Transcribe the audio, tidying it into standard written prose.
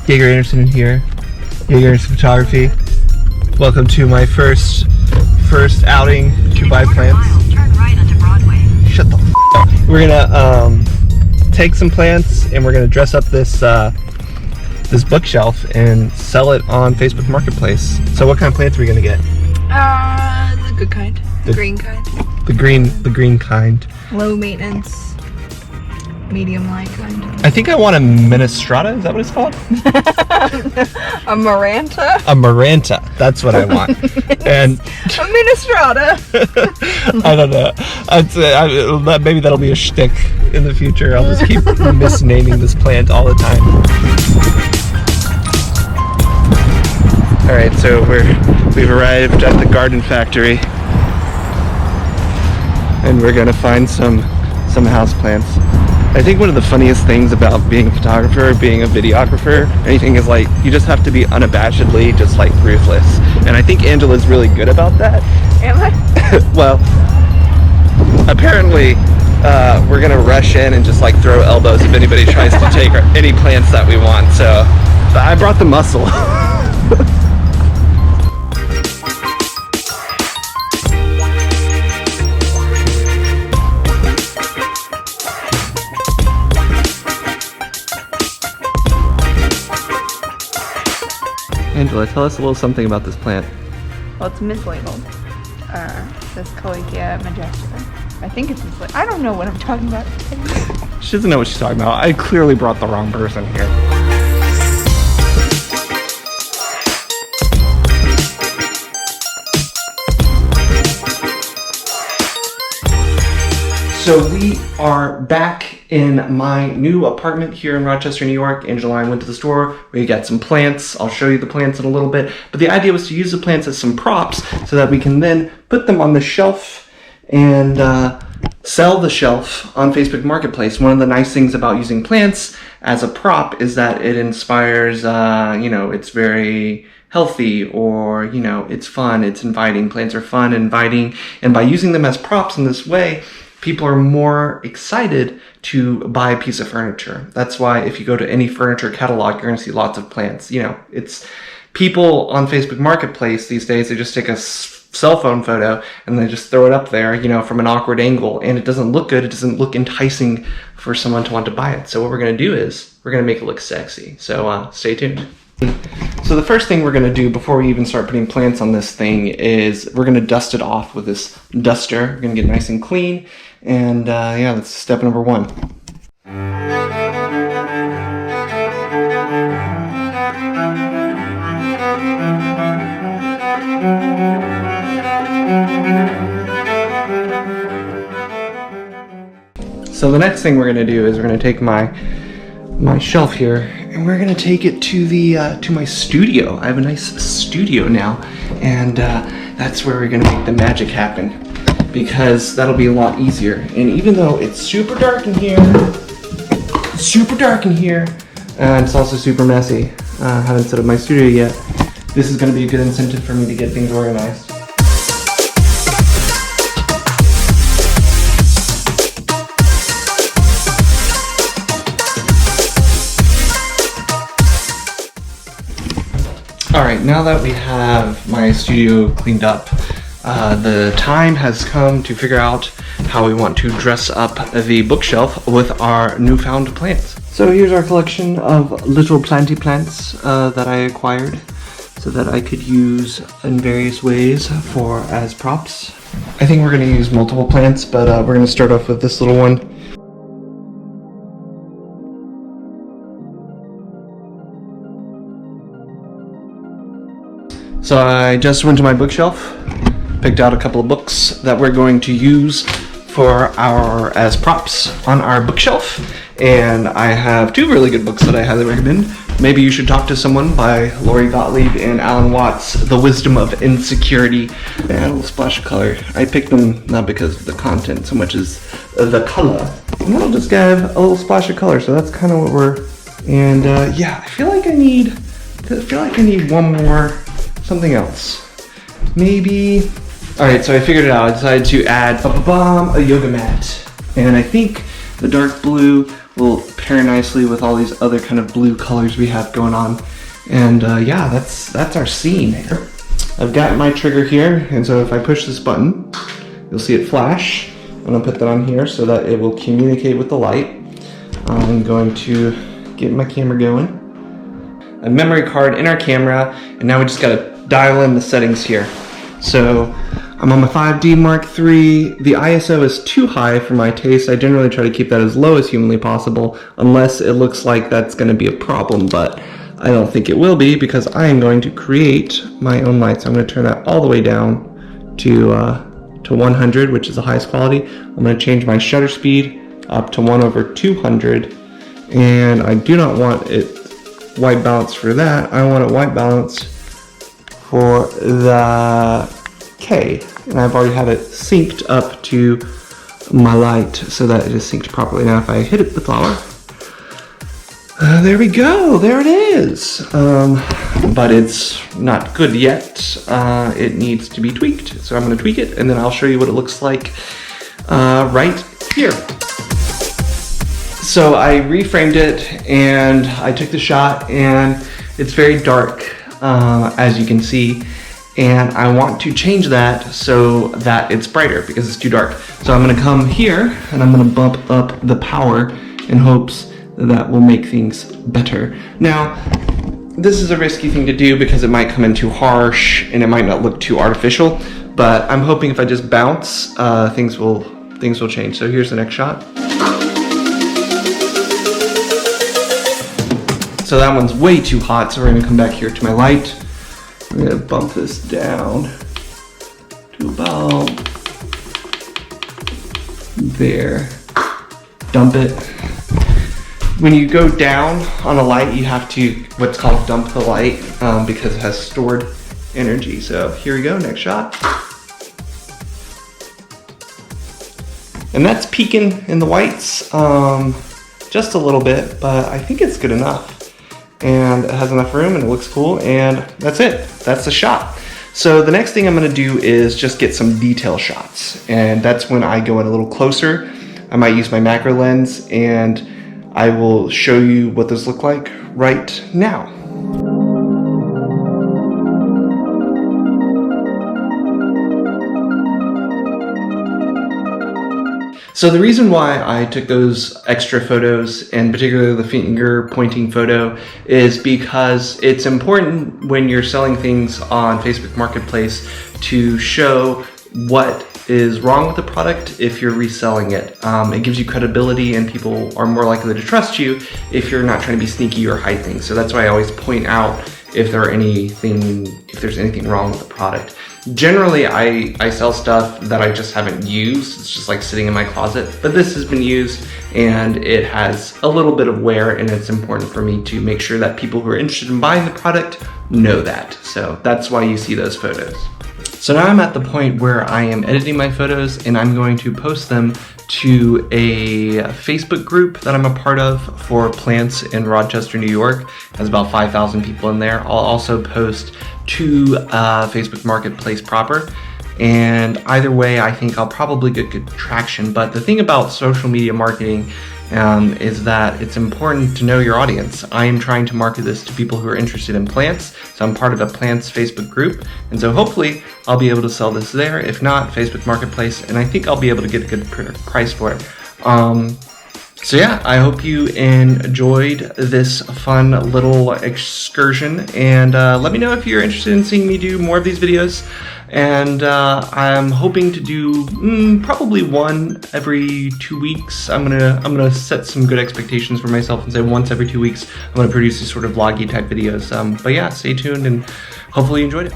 Jaeger Anderson here, Jaeger Anderson Photography. Welcome to my first outing to buy plants. Turn right onto Broadway. Shut the f*** up. We're gonna take some plants and we're gonna dress up this this bookshelf and sell it on Facebook Marketplace. So what kind of plants are we gonna get? The good kind. The green kind. The green kind. Low maintenance. Medium light kind. I think I want a Minestrata, is that what it's called? A Maranta? A Maranta, that's what I want. And a Minestrata. I don't know. Maybe that'll be a shtick in the future. I'll just keep misnaming this plant all the time. Alright, so we've arrived at the garden factory. And we're gonna find some house plants. I think one of the funniest things about being a photographer, being a videographer, anything is like, you just have to be unabashedly just like ruthless. And I think Angela's really good about that. Am I? Well, apparently we're gonna rush in and just like throw elbows if anybody tries to take any plants that we want. So I brought the muscle. Angela, tell us a little something about this plant. Well, it's mislabeled. It says Colicia majestica. I think it's mislabeled. I don't know what I'm talking about. She doesn't know what she's talking about. I clearly brought the wrong person here. So we are back in my new apartment here in Rochester, New York. Angela and I went to the store. We got some plants. I'll show you the plants in a little bit. But the idea was to use the plants as some props so that we can then put them on the shelf and sell the shelf on Facebook Marketplace. One of the nice things about using plants as a prop is that it inspires, it's very healthy, or, it's fun, it's inviting. Plants are fun, inviting, and by using them as props in this way, people are more excited to buy a piece of furniture. That's why if you go to any furniture catalog, you're going to see lots of plants. It's people on Facebook Marketplace these days, they just take a cell phone photo and they just throw it up there, from an awkward angle, and it doesn't look good. It doesn't look enticing for someone to want to buy it. So what we're going to do is we're going to make it look sexy. So stay tuned. So the first thing we're going to do before we even start putting plants on this thing is we're going to dust it off with this duster. We're going to get nice and clean. And that's step number one. So the next thing we're going to do is we're going to take my shelf here and we're going to take it to the to my studio. I have a nice studio now, and that's where we're going to make the magic happen, because that'll be a lot easier. And even though it's super dark in here, and it's also super messy, I haven't set up my studio yet, this is going to be a good incentive for me to get things organized. Alright, now that we have my studio cleaned up, the time has come to figure out how we want to dress up the bookshelf with our newfound plants. So here's our collection of little planty plants that I acquired so that I could use in various ways as props. I think we're going to use multiple plants, but we're going to start off with this little one. So I just went to my bookshelf, picked out a couple of books that we're going to use as props on our bookshelf, and I have two really good books that I highly recommend. Maybe You Should Talk to Someone by Lori Gottlieb and Alan Watts, The Wisdom of Insecurity. They add a little splash of color. I picked them not because of the content so much as the color, and that'll just give a little splash of color. So that's kind of what we're. And I feel like I need one more. Something else. Maybe. Alright, so I figured it out. I decided to add a yoga mat. And I think the dark blue will pair nicely with all these other kind of blue colors we have going on. And yeah, that's our scene here. I've got my trigger here, and so if I push this button, you'll see it flash. I'm gonna put that on here so that it will communicate with the light. I'm going to get my camera going. A memory card in our camera, and now we just gotta dial in the settings here. So I'm on my 5D Mark III. The ISO is too high for my taste. I generally try to keep that as low as humanly possible, unless it looks like that's gonna be a problem, but I don't think it will be because I am going to create my own lights. I'm gonna turn that all the way down to 100, which is the highest quality. I'm gonna change my shutter speed up to 1/200, and I do not want it white balance for that. I want it white balance for the K, and I've already had it synced up to my light so that it is synced properly. Now if I hit it, the flower, there we go, there it is. But it's not good yet. It needs to be tweaked, so I'm gonna tweak it and then I'll show you what it looks like right here. So I reframed it and I took the shot, and it's very dark, as you can see, and I want to change that so that it's brighter because it's too dark. So I'm gonna come here and I'm gonna bump up the power in hopes that will make things better. Now, this is a risky thing to do because it might come in too harsh and it might not look too artificial, but I'm hoping if I just bounce, things will change. So here's the next shot. So that one's way too hot, so we're gonna come back here to my light. I'm gonna bump this down to about there. Dump it. When you go down on a light, you have to what's called dump the light because it has stored energy. So here we go, next shot. And that's peaking in the whites just a little bit, but I think it's good enough. And it has enough room and it looks cool, and that's it. That's the shot. So the next thing I'm gonna do is just get some detail shots, and that's when I go in a little closer. I might use my macro lens, and I will show you what those look like right now. So the reason why I took those extra photos, and particularly the finger pointing photo, is because it's important when you're selling things on Facebook Marketplace to show what is wrong with the product if you're reselling it. It gives you credibility, and people are more likely to trust you if you're not trying to be sneaky or hide things. So that's why I always point out if there's anything wrong with the product. Generally, I sell stuff that I just haven't used. It's just like sitting in my closet, but this has been used and it has a little bit of wear, and it's important for me to make sure that people who are interested in buying the product know that. So that's why you see those photos. So now I'm at the point where I am editing my photos, and I'm going to post them to a Facebook group that I'm a part of for plants in Rochester, New York. It has about 5,000 people in there. I'll also post to Facebook Marketplace proper. And either way, I think I'll probably get good traction. But the thing about social media marketing is that it's important to know your audience. I am trying to market this to people who are interested in plants, so I'm part of a plants Facebook group, and so hopefully I'll be able to sell this there. If not, Facebook Marketplace, and I think I'll be able to get a good price for it. So yeah, I hope you enjoyed this fun little excursion, and let me know if you're interested in seeing me do more of these videos. And I'm hoping to do probably one every 2 weeks. I'm gonna set some good expectations for myself and say once every 2 weeks I'm gonna produce these sort of vloggy type videos. But yeah, stay tuned and hopefully you enjoyed it.